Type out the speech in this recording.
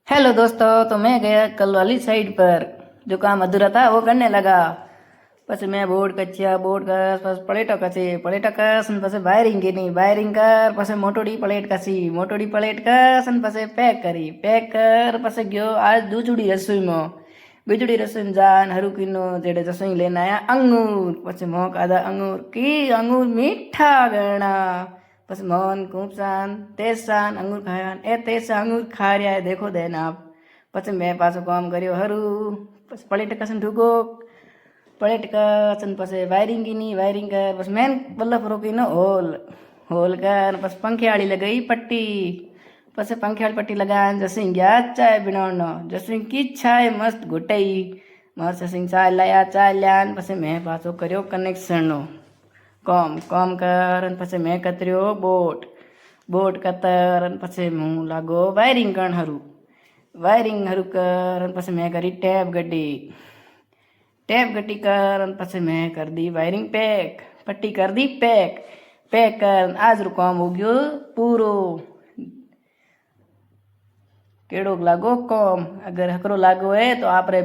Hello दोस्तों, तो मैं गया कल वाली साइड पर। जो काम अधूरा था वो करने लगा। પછી મેં બોર્ડ કચ્યા, બોર્ડ કસ, પછી પ્લેટો કસી, પ્લેટો કસ, અને પછી વાયરિંગ કરી, વાયરિંગ કર, પછી મોટોડી પ્લેટ કસી, મોટોડી પ્લેટ કસ, અને પછી પેક કરી, પેક કર, પછી ગયો આજ દૂજડી રસોઈમાં. બીજડી રસોઈમાં જાન હરુકીનો જેડે રસોઈ લઈને આયા અંગૂર. પછી મોં કાદા અંગૂર, કી અંગૂર મીઠા ગણા. પછી મોહન કુંપસાન તેસાન અંગૂર ખાયા, એ તેસા અંગૂર ખા રહ્યા હે, દેખો દેન આપ. પછી મેં પાછું કામ કર્યો હરું. પછી પ્લેટ કસન ઢૂકો, પ્લેટ કસ, અને પછી વાયરિંગની વાયરિંગ કર, પછી મેન બલ્લફ રોકીનો હોલ હોલ કર, પછી પંખિયાળી લગાવી પટ્ટી. પછી પંખિયાળી પટ્ટી લગાવીને જસિંગ ગયા ચાય બનાવવાનો. જસિંગ કી ચાય મસ્ત ઘૂટાઈ. મસ્ત જસિંગ ચાય લાયા, ચાય લ્યા, ને પછી મેં પાછો કર્યો કનેક્શનનો કોમ કોમ કર, અને પછી મેં કતર્યો બોટ બોટ કતર, અને પછી હું લાગો વાયરિંગ કરણ હરું. વાયરિંગ હરું કર, અને પછી મેં કરી ટેપ ગड्डी, ટેપ ગड्डी કર, અને પછી મેં કરી દી વાયરિંગ પેક, પટ્ટી કરી દી પેક. પેક કર, આજરું કામ હો ગયો પૂરો. કેડોક લાગો કોમ, અગર હકરો લાગો है तो आप रे